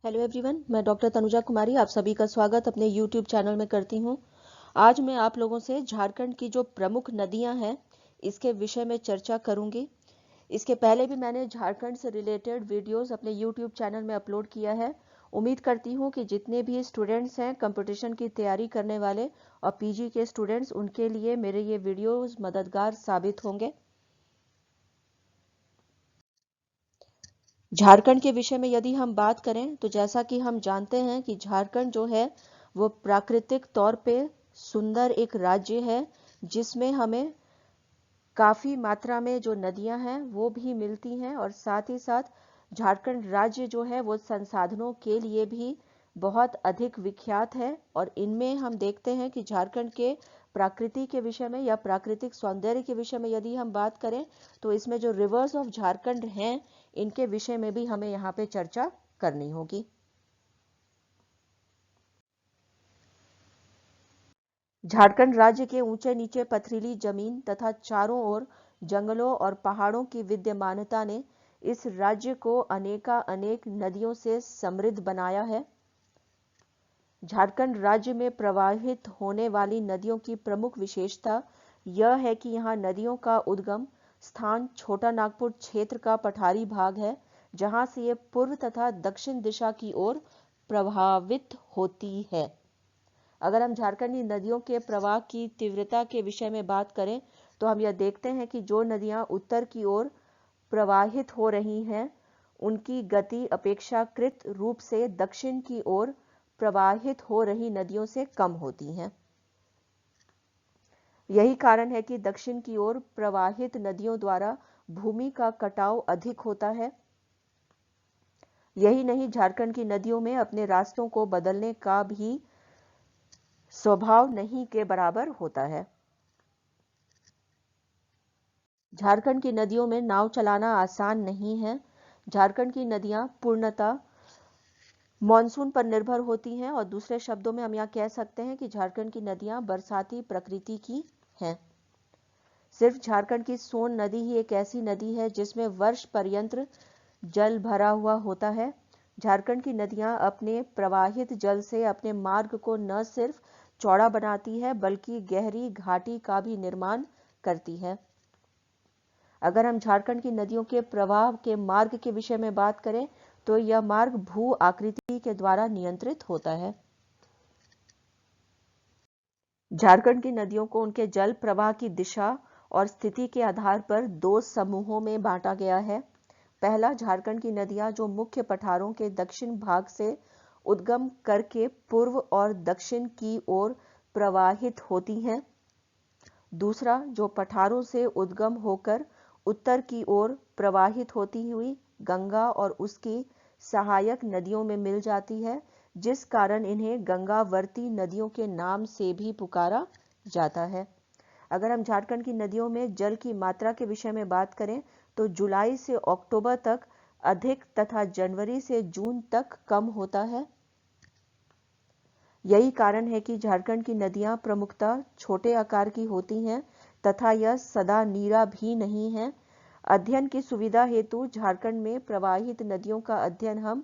Hello everyone, मैं doctor Tanuja कुमारी आप सभी का स्वागत अपने यूट्यूब चैनल में करती हूँ। आज मैं आप लोगों से झारखंड की जो प्रमुख नदियां हैं इसके विषय में चर्चा करूंगी। इसके पहले भी मैंने झारखंड से रिलेटेड वीडियोस अपने यूट्यूब चैनल में अपलोड किया है। उम्मीद करती हूँ कि जितने भी स्टूडेंट्स हैं कंपटीशन की तैयारी करने वाले और पीजी के स्टूडेंट्स, उनके लिए मेरे ये वीडियोस मददगार साबित होंगे। झारखंड के विषय में यदि हम बात करें तो जैसा कि हम जानते हैं कि झारखंड जो है वो प्राकृतिक तौर पे सुंदर एक राज्य है, जिसमें हमें काफी मात्रा में जो नदियां हैं वो भी मिलती हैं और साथ ही साथ झारखंड राज्य जो है वो संसाधनों के लिए भी बहुत अधिक विख्यात है। और इनमें हम देखते हैं कि झारखंड के प्रकृति के विषय में या प्राकृतिक सौंदर्य के विषय में यदि हम बात करें तो इसमें जो रिवर्स ऑफ झारखंड हैं इनके विषय में भी हमें यहाँ पे चर्चा करनी होगी। झारखंड राज्य के ऊंचे नीचे पथरीली जमीन तथा चारों ओर जंगलों और पहाड़ों की विद्यमानता ने इस राज्य को अनेक नदियों से समृद्ध बनाया है। झारखंड राज्य में प्रवाहित होने वाली नदियों की प्रमुख विशेषता यह है कि यहाँ नदियों का उद्गम स्थान छोटा नागपुर क्षेत्र का पठारी भाग है, जहां से ये पूर्व तथा दक्षिण दिशा की ओर प्रभावित होती है। अगर हम झारखंडी नदियों के प्रवाह की तीव्रता के विषय में बात करें तो हम यह देखते हैं कि जो नदियां उत्तर की ओर प्रवाहित हो रही हैं उनकी गति अपेक्षाकृत रूप से दक्षिण की ओर प्रवाहित हो रही नदियों से कम होती हैं। यही कारण है कि दक्षिण की ओर प्रवाहित नदियों द्वारा भूमि का कटाव अधिक होता है। यही नहीं, झारखंड की नदियों में अपने रास्तों को बदलने का भी स्वभाव नहीं के बराबर होता है। झारखंड की नदियों में नाव चलाना आसान नहीं है। झारखंड की नदियां पूर्णतः मॉनसून पर निर्भर होती हैं और दूसरे शब्दों में हम यह कह सकते हैं कि झारखंड की नदियां बरसाती प्रकृति की हैं। सिर्फ झारखंड की सोन नदी ही एक ऐसी नदी है जिसमें वर्ष पर्यंत जल भरा हुआ होता है। झारखंड की नदियां अपने प्रवाहित जल से अपने मार्ग को न सिर्फ चौड़ा बनाती है बल्कि गहरी घाटी का भी निर्माण करती है। अगर हम झारखंड की नदियों के प्रवाह के मार्ग के विषय में बात करें तो यह मार्ग भू आकृति के द्वारा नियंत्रित होता है। झारखंड की नदियों को उनके जल प्रवाह की दिशा और स्थिति के आधार पर दो समूहों में बांटा गया है। पहला, झारखंड की नदियां जो मुख्य पठारों के दक्षिण भाग से उद्गम करके पूर्व और दक्षिण की ओर प्रवाहित होती हैं। दूसरा, जो पठारों से उद्गम होकर उत्तर की ओर प्रवाहित होती हुई गंगा और उसकी सहायक नदियों में मिल जाती है, जिस कारण इन्हें गंगावर्ती नदियों के नाम से भी पुकारा जाता है। अगर हम झारखंड की नदियों में जल की मात्रा के विषय में बात करें तो जुलाई से अक्टूबर तक अधिक तथा जनवरी से जून तक कम होता है। यही कारण है कि झारखंड की नदियां प्रमुखतः छोटे आकार की होती हैं तथा यह सदा नीरा भी नहीं है। अध्ययन की सुविधा हेतु झारखंड में प्रवाहित नदियों का अध्ययन हम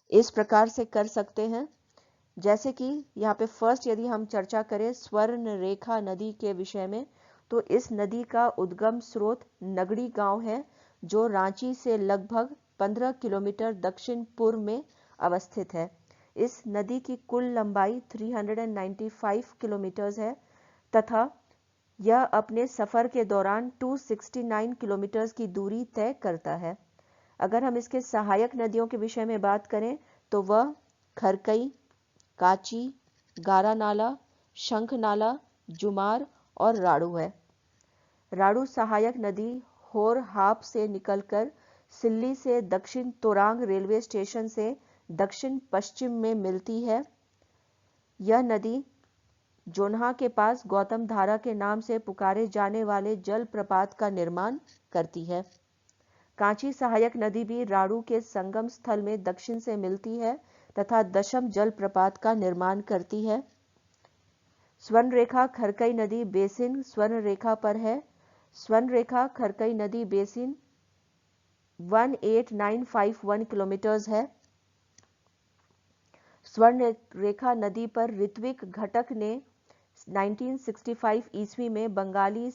इस प्रकार से कर सकते हैं। जैसे कि यहाँ पे फर्स्ट यदि हम चर्चा करें स्वर्ण रेखा नदी के विषय में तो इस नदी का उद्गम स्रोत नगड़ी गांव है, जो रांची से लगभग 15 किलोमीटर दक्षिण पूर्व में अवस्थित है। इस नदी की कुल लंबाई 395 किलोमीटर है तथा यह अपने सफर के दौरान 269 किलोमीटर की दूरी तय करता है। अगर हम इसके सहायक नदियों के विषय में बात करें तो वह खरकई, काची, गारा नाला, शंख नाला, जुमार और राड़ू है। राड़ू सहायक नदी होरहाप से निकलकर सिल्ली से दक्षिण तोरांग रेलवे स्टेशन से दक्षिण पश्चिम में मिलती है। यह नदी जोन्हा के पास गौतम धारा के नाम से पुकारे जाने वाले जल प्रपात का निर्माण करती है। कांची सहायक नदी भी राड़ू के संगम स्थल में दक्षिण से मिलती है तथा दशम जल प्रपात का निर्माण करती है। स्वर्ण रेखा खरकई नदी बेसिन स्वर्ण रेखा पर है। स्वर्ण रेखा खरकई नदी बेसिन 18951 किलोमीटर्स है। स्वर्ण रेखा नदी पर ऋत्विक घटक ने 1965 ईस्वी में बंगाली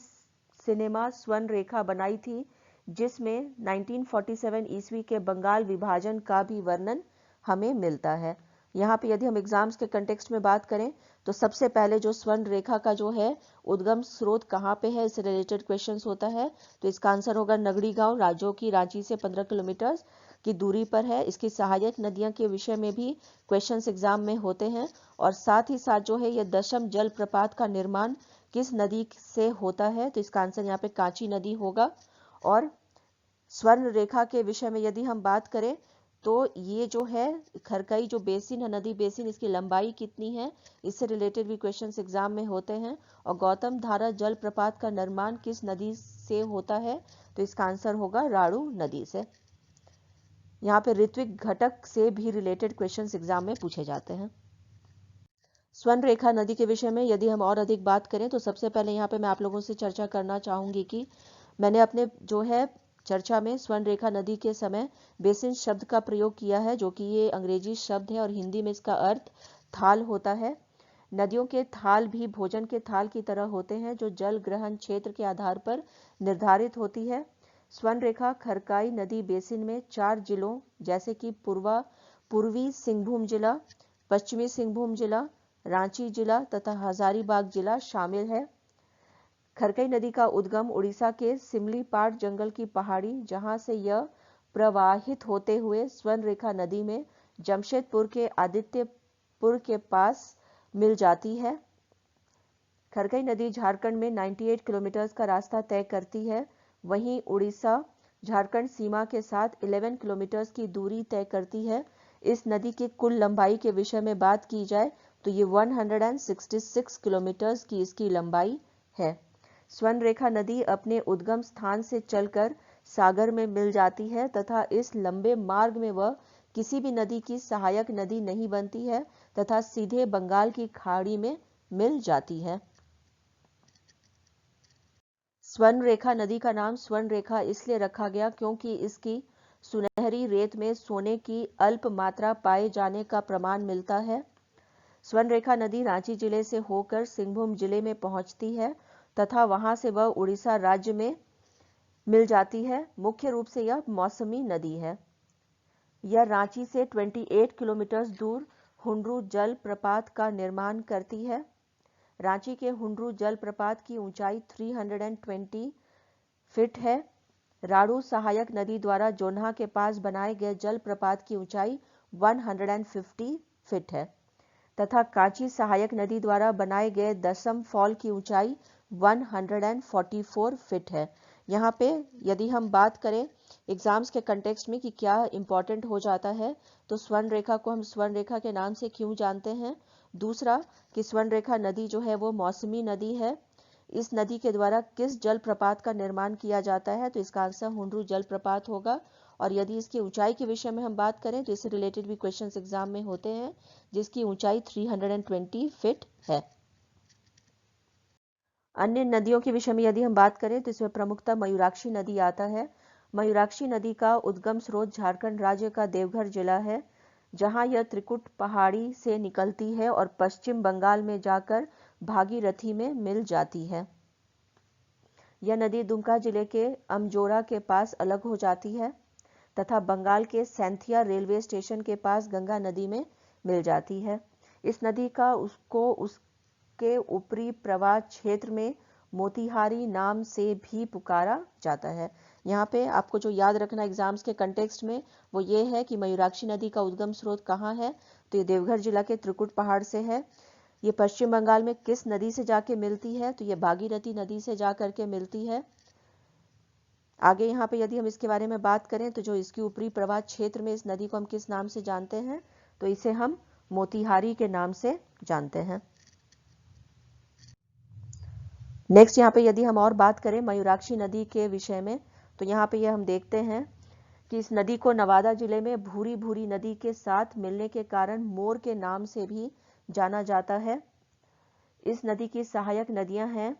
सिनेमा स्वर्ण रेखा बनाई थी, जिसमें 1947 ईस्वी के बंगाल विभाजन का भी वर्णन हमें मिलता है। यहाँ पे यदि हम एग्जाम्स के कंटेक्स्ट में बात करें तो सबसे पहले जो स्वर्ण रेखा का जो है उद्गम स्रोत कहाँ पे है, इससे रिलेटेड क्वेश्चंस होता है। तो इसका आंसर होगा नगड़ी गांव, जो कि रांची से 15 किलोमीटर की दूरी पर है। इसकी सहायक नदियां के विषय में भी क्वेश्चंस एग्जाम में होते हैं। और साथ ही साथ जो है यह दशम जल प्रपात का निर्माण किस नदी से होता है, तो इसका आंसर यहाँ पे कांची नदी होगा। और स्वर्ण रेखा के विषय में यदि हम बात करें तो ये जो है खरकई जो बेसिन है, नदी बेसिन, इसकी लंबाई कितनी है, इससे रिलेटेड भी क्वेश्चंस एग्जाम में होते हैं। और गौतम धारा जल प्रपात का निर्माण किस नदी से होता है, तो इसका आंसर होगा राणू नदी से। यहाँ पे ऋत्विक घटक से भी रिलेटेड क्वेश्चंस एग्जाम में पूछे जाते हैं। स्वर्ण रेखा नदी के विषय में यदि हम और अधिक बात करें तो सबसे पहले यहाँ पे मैं आप लोगों से चर्चा करना चाहूंगी कि मैंने अपने जो है चर्चा में स्वर्ण रेखा नदी के समय बेसिन शब्द का प्रयोग किया है, जो कि ये अंग्रेजी शब्द है और हिंदी में इसका अर्थ थाल होता है। नदियों के थाल भी भोजन के थाल की तरह होते हैं, जो जल ग्रहण क्षेत्र के आधार पर निर्धारित होती है। स्वर्ण रेखा खरकाई नदी बेसिन में 4 जिलों जैसे कि पूर्वी सिंहभूम जिला, पश्चिमी सिंहभूम जिला, रांची जिला तथा हजारीबाग जिला शामिल है। खरकई नदी का उद्गम उड़ीसा के सिमलीपाट जंगल की पहाड़ी, जहां से यह प्रवाहित होते हुए स्वर्ण रेखा नदी में जमशेदपुर के आदित्यपुर के पास मिल जाती है। खरकई नदी झारखंड में 98 किलोमीटर का रास्ता तय करती है। वहीं उड़ीसा झारखंड सीमा के साथ 11 किलोमीटर की दूरी तय करती है। इस नदी की कुल लंबाई के विषय में बात की जाए तो ये 166 किलोमीटर की इसकी लंबाई है। स्वर्ण रेखा नदी अपने उद्गम स्थान से चलकर सागर में मिल जाती है तथा इस लंबे मार्ग में वह किसी भी नदी की सहायक नदी नहीं बनती है तथा सीधे बंगाल की खाड़ी में मिल जाती है। स्वर्ण रेखा नदी का नाम स्वर्ण रेखा इसलिए रखा गया क्योंकि इसकी सुनहरी रेत में सोने की अल्प मात्रा पाए जाने का प्रमाण मिलता है। स्वर्ण रेखा नदी रांची जिले से होकर सिंहभूम जिले में पहुंचती है तथा वहां से वह उड़ीसा राज्य में मिल जाती है। मुख्य रूप से यह मौसमी नदी है। यह रांची से 28 किलोमीटर दूर हुंड्रू जल प्रपात का निर्माण करती है। रांची के हुंड्रू जल प्रपात की ऊंचाई 320 फीट है। राणू सहायक नदी द्वारा जोन्हा के पास बनाए गए जल प्रपात की ऊंचाई 150 फीट है तथा कांची सहायक नदी द्वारा बनाए गए दसम फॉल की ऊंचाई 144 फीट है। यहाँ पे यदि हम बात करें एग्जाम्स के कंटेक्स्ट में कि क्या इंपॉर्टेंट हो जाता है, तो स्वर्ण रेखा को हम स्वर्ण रेखा के नाम से क्यों जानते हैं। दूसरा कि स्वर्ण रेखा नदी जो है वो मौसमी नदी है। इस नदी के द्वारा किस जल प्रपात का निर्माण किया जाता है, तो इसका आंसर हुंड्रू जल प्रपात होगा। और यदि इसकी ऊंचाई के विषय में हम बात करें तो इससे रिलेटेड भी क्वेश्चंस एग्जाम में होते हैं, जिसकी ऊंचाई 320 फीट है। अन्य नदियों के विषय में यदि हम बात करें तो इसमें प्रमुखतः मयूराक्षी नदी आता है। मयूराक्षी नदी का उद्गम स्रोत झारखंड राज्य का देवघर जिला है, जहां यह त्रिकुट पहाड़ी से निकलती है और पश्चिम बंगाल में जाकर भागीरथी में मिल जाती है। यह नदी दुमका जिले के अमजोरा के पास अलग हो जाती है तथा बंगाल के सैंथिया रेलवे स्टेशन के पास गंगा नदी में मिल जाती है। इस नदी का उसके ऊपरी प्रवाह क्षेत्र में मोतिहारी नाम से भी पुकारा जाता है। यहाँ पे आपको जो याद रखना एग्जाम्स के कंटेक्स्ट में वो ये है कि मयूराक्षी नदी का उद्गम स्रोत कहाँ है, तो ये देवघर जिला के त्रिकुट पहाड़ से है। ये पश्चिम बंगाल में किस नदी से जाके मिलती है, तो ये भागीरथी नदी से जाकर के मिलती है। आगे यहाँ पे यदि हम इसके बारे में बात करें तो जो इसकी ऊपरी प्रवाह क्षेत्र में इस नदी को हम किस नाम से जानते हैं, तो इसे हम मोतिहारी के नाम से जानते हैं। नेक्स्ट यहाँ पे यदि हम और बात करें मयूराक्षी नदी के विषय में, तो यहाँ पे हम देखते हैं कि इस नदी को नवादा जिले में भूरी भूरी नदी के साथ मिलने के कारण मोर के नाम से भी जाना जाता है। इस नदी की सहायक नदियां हैं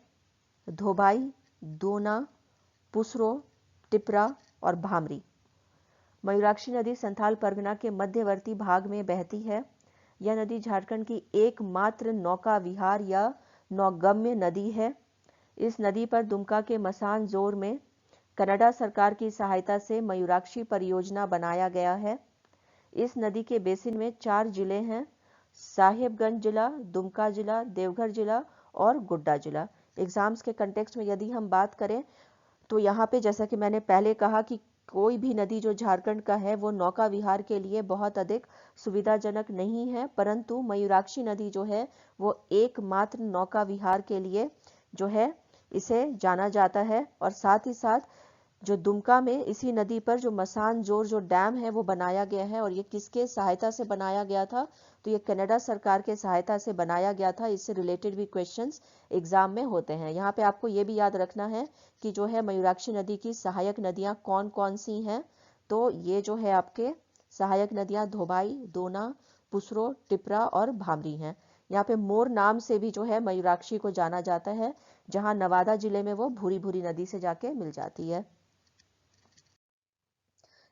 धोबाई, दोना, पुसरो, टिपरा और भामरी। मयूराक्षी नदी संथाल परगना के मध्यवर्ती भाग में बहती है। यह नदी झारखंड की एकमात्र नौका विहार या नौगम्य नदी है। इस नदी पर दुमका के मसान जोर में कनाडा सरकार की सहायता से मयूराक्षी परियोजना बनाया गया है। इस नदी के बेसिन में 4 जिले हैं: साहिबगंज जिला, दुमका जिला, देवघर जिला और गोड्डा जिला। एग्जाम्स के कंटेक्स्ट में यदि हम बात करें तो यहाँ पे जैसा कि मैंने पहले कहा कि कोई भी नदी जो झारखंड का है वो नौका विहार के लिए बहुत अधिक सुविधाजनक नहीं है, परंतु मयूराक्षी नदी जो है वो एकमात्र नौका विहार के लिए जो है इसे जाना जाता है। और साथ ही साथ जो दुमका में इसी नदी पर जो मसान जोर जो डैम है वो बनाया गया है, और ये किसके सहायता से बनाया गया था? तो ये कनाडा सरकार के सहायता से बनाया गया था। इससे रिलेटेड भी क्वेश्चंस एग्जाम में होते हैं। यहाँ पे आपको ये भी याद रखना है कि जो है मयूराक्षी नदी की सहायक नदियाँ कौन कौन सी हैं। तो ये जो है आपके सहायक नदियाँ धोबाई, दोना, पुसरो, टिपरा और भामरी हैं। यहाँ पे मोर नाम से भी जो है मयूराक्षी को जाना जाता है, जहाँ नवादा जिले में वो भूरी भूरी नदी से जाके मिल जाती है।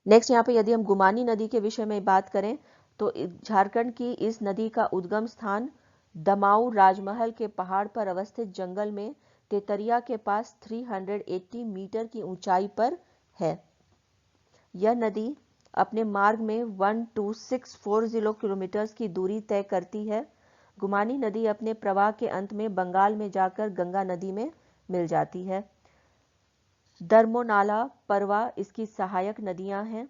नेक्स्ट यहाँ पे यदि हम गुमानी नदी के विषय में बात करें तो झारखंड की इस नदी का उद्गम स्थान दमाऊ राजमहल के पहाड़ पर अवस्थित जंगल में तेतरिया के पास 380 मीटर की ऊंचाई पर है। यह नदी अपने मार्ग में 12640 किलोमीटर की दूरी तय करती है। गुमानी नदी अपने प्रवाह के अंत में बंगाल में जाकर गंगा नदी में मिल जाती है। दर्मोनाला, परवा इसकी सहायक नदियां हैं।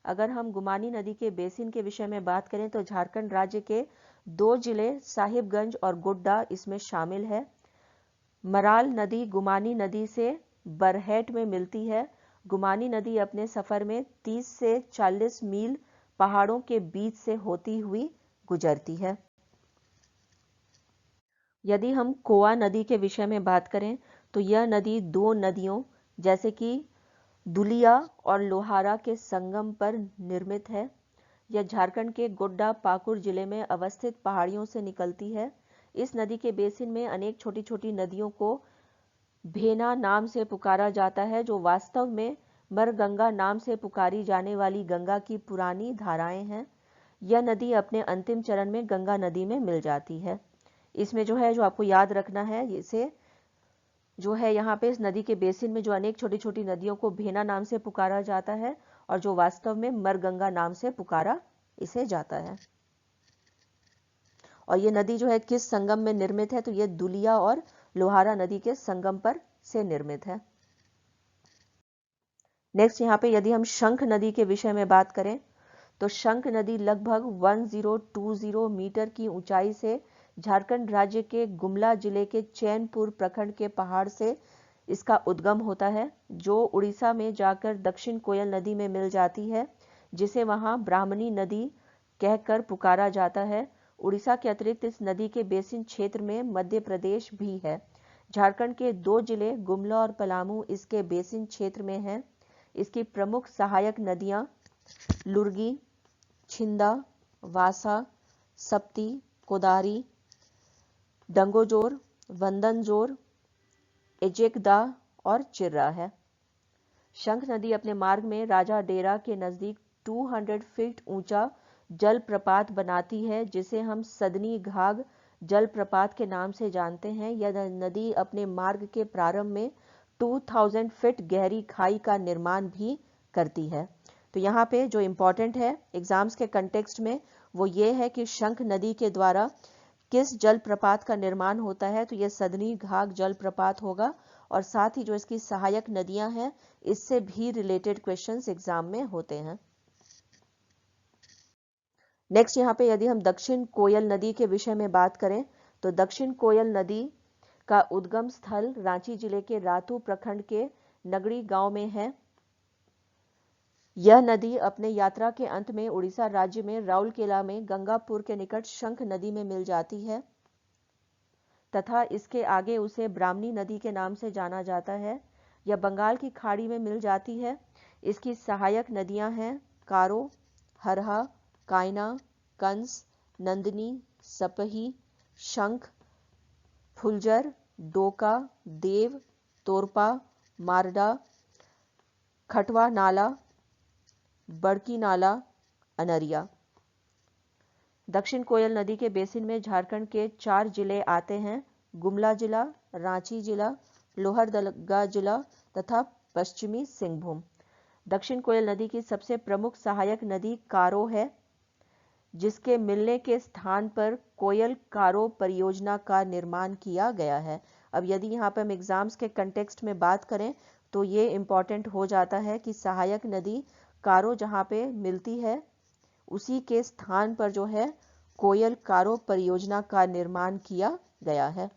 अगर हम गुमानी नदी के बेसिन के विषय में बात करें तो झारखंड राज्य के 2 जिले साहिबगंज और गोड्डा इसमें शामिल है। मराल नदी गुमानी नदी से बरहेट में मिलती है। गुमानी नदी अपने सफर में 30 से 40 मील पहाड़ों के बीच से होती हुई गुजरती है। यदि हम कोआ नदी के विषय में बात करें तो यह नदी 2 नदियों जैसे कि दुलिया और लोहारा के संगम पर निर्मित है। यह झारखंड के गोड्डा पाकुड़ जिले में अवस्थित पहाड़ियों से निकलती है। इस नदी के बेसिन में अनेक छोटी छोटी नदियों को भेना नाम से पुकारा जाता है, जो वास्तव में मरगंगा नाम से पुकारी जाने वाली गंगा की पुरानी धाराएं हैं। यह नदी अपने अंतिम चरण में गंगा नदी में मिल जाती है। इसमें जो है जो आपको याद रखना है, इसे जो है यहाँ पे इस नदी के बेसिन में जो अनेक छोटी छोटी नदियों को भेना नाम से पुकारा जाता है और जो वास्तव में मरगंगा नाम से पुकारा इसे जाता है। और ये नदी जो है किस संगम में निर्मित है? तो ये दुलिया और लोहारा नदी के संगम पर से निर्मित है। नेक्स्ट यहाँ पे यदि हम शंख नदी के विषय में बात करें तो शंख नदी लगभग 1020 मीटर की ऊंचाई से झारखंड राज्य के गुमला जिले के चैनपुर प्रखंड के पहाड़ से इसका उद्गम होता है, जो उड़ीसा में जाकर दक्षिण कोयल नदी में मिल जाती है, जिसे वहां ब्राह्मणी नदी कहकर पुकारा जाता है। उड़ीसा के अतिरिक्त इस नदी के बेसिन क्षेत्र में मध्य प्रदेश भी है। झारखंड के 2 जिले गुमला और पलामू इसके बेसिन क्षेत्र में हैं। इसकी प्रमुख सहायक नदियां लुरगी, छिंदा, वासा, सप्ती, कोदारी, डंगोजोर, वंदनजोर, एजेकदा और चिर्रा है। शंख नदी अपने मार्ग में राजा डेरा के नजदीक 200 फीट ऊंचा जलप्रपात बनाती है, जिसे हम सदनी घाघ जलप्रपात के नाम से जानते हैं। यह नदी अपने मार्ग के प्रारंभ में 2000 फीट गहरी खाई का निर्माण भी करती है। तो यहाँ पे जो इम्पोर्टेंट है एग्जाम्स के कंटेक्स्ट में वो ये है कि शंख नदी के द्वारा किस जलप्रपात का निर्माण होता है? तो यह सदनी घाघ जलप्रपात होगा, और साथ ही जो इसकी सहायक नदियां हैं इससे भी रिलेटेड क्वेश्चंस एग्जाम में होते हैं। नेक्स्ट यहाँ पे यदि हम दक्षिण कोयल नदी के विषय में बात करें तो दक्षिण कोयल नदी का उद्गम स्थल रांची जिले के रातू प्रखंड के नगड़ी गांव में है। यह नदी अपने यात्रा के अंत में उड़ीसा राज्य में राउरकेला में गंगापुर के निकट शंख नदी में मिल जाती है तथा इसके आगे उसे ब्राह्मणी नदी के नाम से जाना जाता है। यह बंगाल की खाड़ी में मिल जाती है। इसकी सहायक नदियां हैं कारो, हरहा, कायना, कंस, नंदिनी, सपही, शंख, फुलजर, डोका, देव, तोरपा, मारडा, खटवा नाला, बड़की नाला, अनरिया। दक्षिण कोयल नदी के बेसिन में झारखंड के 4 जिले आते हैं: गुमला जिला, रांची जिला, लोहरदगा जिला तथा पश्चिमी सिंहभूम। दक्षिण कोयल नदी की सबसे प्रमुख सहायक नदी कारो है, जिसके मिलने के स्थान पर कोयल कारो परियोजना का निर्माण किया गया है। अब यदि यहाँ पर हम एग्जाम्स के कंटेक्स्ट में बात करें तो ये इंपॉर्टेंट हो जाता है कि सहायक नदी कारो जहाँ पे मिलती है उसी के स्थान पर जो है कोयल कारो परियोजना का निर्माण किया गया है।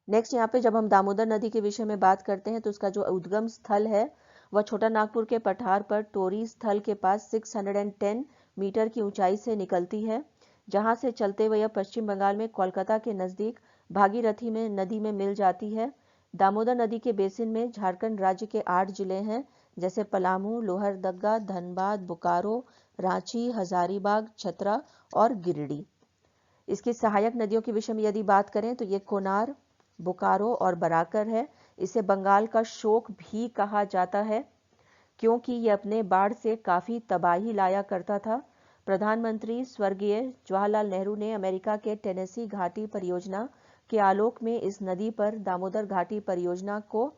नेक्स्ट यहाँ पे जब हम दामोदर नदी के विषय में बात करते हैं तो उसका जो उद्गम स्थल है वह छोटा नागपुर के पठार पर टोरी स्थल के पास 610 मीटर की ऊंचाई से निकलती है, जहां से चलते हुए यह पश्चिम बंगाल में कोलकाता के नजदीक भागीरथी में नदी में मिल जाती है। दामोदर नदी के बेसिन में झारखंड राज्य के 8 जिले हैं, जैसे पलामू, लोहरदगा, धनबाद, बोकारो, रांची, हजारीबाग, चतरा और गिरिडीह। इसकी सहायक नदियों के विषय में यदि बात करें तो ये कोनार, बोकारो और बराकर है। इसे बंगाल का शोक भी कहा जाता है क्योंकि ये अपने बाढ़ से काफी तबाही लाया करता था। प्रधानमंत्री स्वर्गीय जवाहरलाल नेहरू ने अमेरिका के टेनेसी घाटी परियोजना के आलोक में इस नदी पर दामोदर घाटी परियोजना को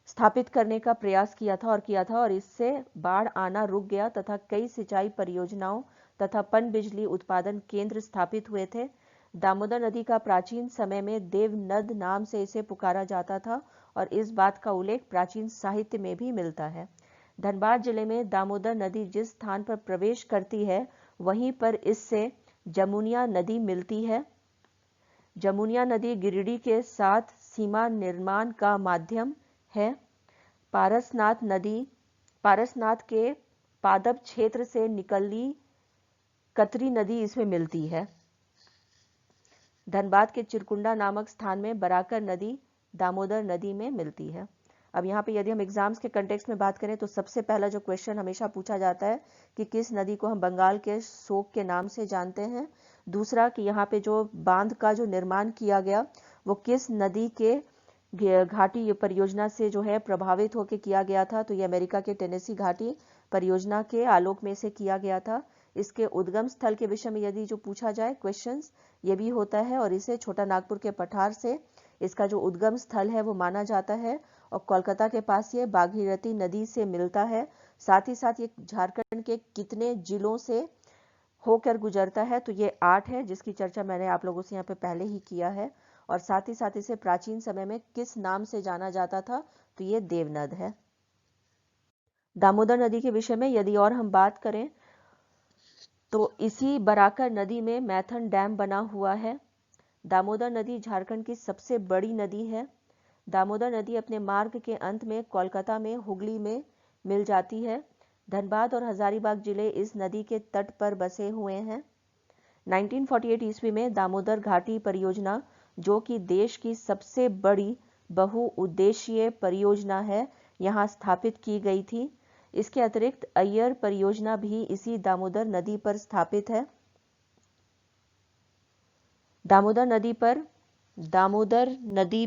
स्थापित करने का प्रयास किया था और इससे बाढ़ आना रुक गया तथा कई सिंचाई परियोजनाओं तथा पनबिजली उत्पादन केंद्र स्थापित हुए थे। दामोदर नदी का प्राचीन समय में देवनद नाम से इसे पुकारा जाता था और इस बात का उल्लेख प्राचीन साहित्य में भी मिलता है। धनबाद जिले में दामोदर नदी जिस स्थान पर प्रवेश करती है वहीं पर इससे जमुनिया नदी मिलती है। जमुनिया नदी गिरिडीह के साथ सीमा निर्माण का माध्यम है। पारसनाथ नदी पारसनाथ के पादप क्षेत्र से निकली कतरी नदी इसमें मिलती है। धनबाद के चिरकुंडा नामक स्थान में बराकर नदी दामोदर नदी में मिलती है। अब यहाँ पे यदि हम एग्जाम्स के कंटेक्स्ट में बात करें तो सबसे पहला जो क्वेश्चन हमेशा पूछा जाता है कि किस नदी को हम बंगाल के शोक के नाम से जानते हैं। दूसरा कि यहाँ पे जो बांध का जो निर्माण किया गया वो किस नदी के घाटी परियोजना से जो है प्रभावित होकर किया गया था, तो ये अमेरिका के टेनेसी घाटी परियोजना के आलोक में से किया गया था। इसके उद्गम स्थल के विषय में यदि जो पूछा जाए क्वेश्चंस ये भी होता है और इसे छोटा नागपुर के पठार से इसका जो उद्गम स्थल है वो माना जाता है और कोलकाता के पास ये भागीरथी नदी से मिलता है। साथ ही साथ ये झारखंड के कितने जिलों से होकर गुजरता है, तो ये 8 है, जिसकी चर्चा मैंने आप लोगों से यहाँ पे पहले ही किया है। और साथ ही साथ इसे प्राचीन समय में किस नाम से जाना जाता था, तो ये देवनद है। दामोदर नदी के विषय में यदि और हम बात करें तो इसी बराकर नदी में मैथन डैम बना हुआ है। दामोदर नदी झारखंड की सबसे बड़ी नदी है। दामोदर नदी अपने मार्ग के अंत में कोलकाता में हुगली में मिल जाती है। धनबाद और हजारीबाग जिले इस नदी के तट पर बसे हुए हैं। 1948 ईस्वी में दामोदर घाटी परियोजना, जो कि देश की सबसे बड़ी बहुउद्देशीय परियोजना है, यहाँ स्थापित की गई थी। इसके अतिरिक्त अय्यर परियोजना भी इसी दामोदर नदी पर स्थापित है। दामोदर नदी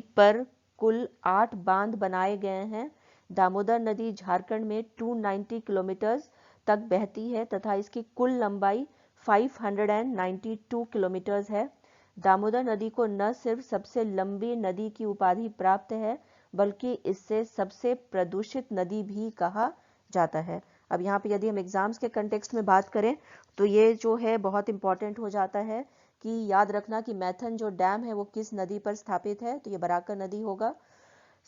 पर कुल 8 बांध बनाए गए हैं। दामोदर नदी झारखंड में 290 किलोमीटर तक बहती है तथा इसकी कुल लंबाई 592 किलोमीटर है। दामोदर नदी को न सिर्फ सबसे लंबी नदी की उपाधि प्राप्त है बल्कि इससे सबसे प्रदूषित नदी भी कहा जाता है। अब यहाँ पे यदि हम एग्जाम्स के कंटेक्स्ट में बात करें तो ये जो है बहुत इंपॉर्टेंट हो जाता है कि याद रखना कि मैथन जो डैम है वो किस नदी पर स्थापित है, तो ये बराकर नदी होगा।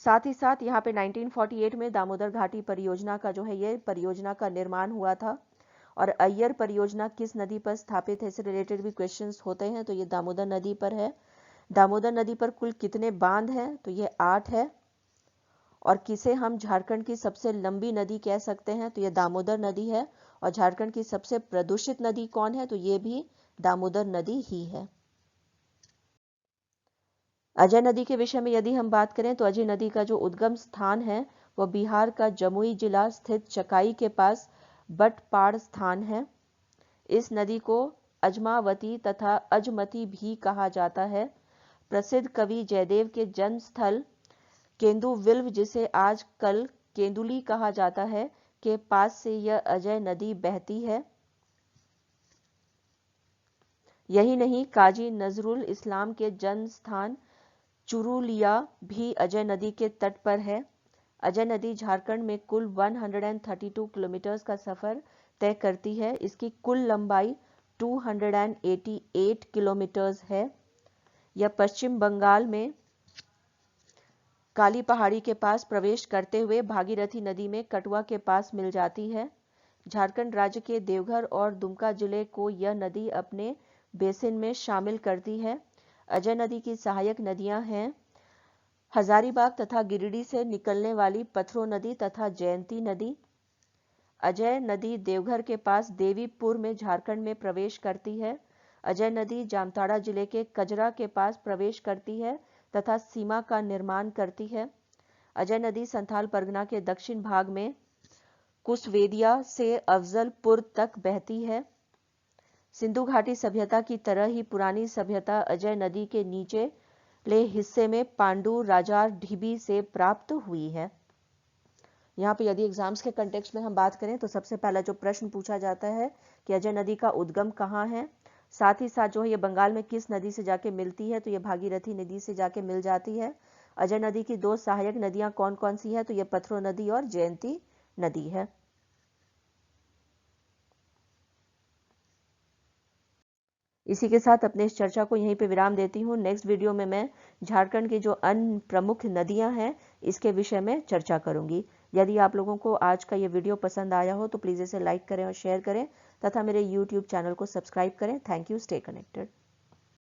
साथ ही साथ यहाँ पे 1948 में दामोदर घाटी परियोजना का जो है ये परियोजना का निर्माण हुआ था। और अय्यर परियोजना किस नदी पर स्थापित है, इससे रिलेटेड भी क्वेश्चंस होते हैं, तो ये दामोदर नदी पर है। दामोदर नदी पर कुल कितने बांध हैं, तो ये 8 है। और किसे हम झारखंड की सबसे लंबी नदी कह सकते हैं, तो ये दामोदर नदी है। और झारखंड की सबसे प्रदूषित नदी कौन है, तो ये भी दामोदर नदी ही है। अजय नदी के विषय में यदि हम बात करें तो अजय नदी का जो उद्गम स्थान है वह बिहार का जमुई जिला स्थित चकाई के पास बटपाड़ स्थान है। इस नदी को अजमावती तथा अजमती भी कहा जाता है। प्रसिद्ध कवि जयदेव के जन्म स्थल केंदुविल्व, जिसे आजकल केंदुली कहा जाता है, के पास से यह अजय नदी बहती है। यही नहीं, काजी नजरुल इस्लाम के जन्म स्थान चुरुलिया भी अजय नदी के तट पर है। अजय नदी झारखंड में कुल 132 किलोमीटर का सफर तय करती है। इसकी कुल लंबाई 288 किलोमीटर है। यह पश्चिम बंगाल में काली पहाड़ी के पास प्रवेश करते हुए भागीरथी नदी में कटवा के पास मिल जाती है। झारखंड राज्य के देवघर और दुमका जिले को यह नदी अपने बेसिन में शामिल करती है। अजय नदी की सहायक नदियां हैं हजारीबाग तथा गिरिडीह से निकलने वाली पथरो नदी तथा जयंती नदी। अजय नदी देवघर के पास देवीपुर में झारखंड में प्रवेश करती है। अजय नदी जामताड़ा जिले के कजरा के पास प्रवेश करती है तथा सीमा का निर्माण करती है। अजय नदी संथाल परगना के दक्षिण भाग में कुसवेदिया से अफजलपुर तक बहती है। सिंधु घाटी सभ्यता की तरह ही पुरानी सभ्यता अजय नदी के निचले हिस्से में पांडु राजा ढिबी से प्राप्त हुई है। यहाँ पे यदि एग्जाम्स के कंटेक्स्ट में हम बात करें तो सबसे पहला जो प्रश्न पूछा जाता है कि अजय नदी का उद्गम कहाँ है, साथ ही साथ जो है ये बंगाल में किस नदी से जाके मिलती है, तो ये भागीरथी नदी से जाके मिल जाती है। अजय नदी की दो सहायक नदियां कौन कौन सी है, तो ये पथरो नदी और जयंती नदी है। इसी के साथ अपने इस चर्चा को यहीं पे विराम देती हूँ। नेक्स्ट वीडियो में मैं झारखंड की जो अन्य प्रमुख नदियां हैं इसके विषय में चर्चा करूंगी। यदि आप लोगों को आज का ये वीडियो पसंद आया हो तो प्लीज़ इसे लाइक करें और शेयर करें तथा मेरे YouTube चैनल को सब्सक्राइब करें। Thank you. Stay connected.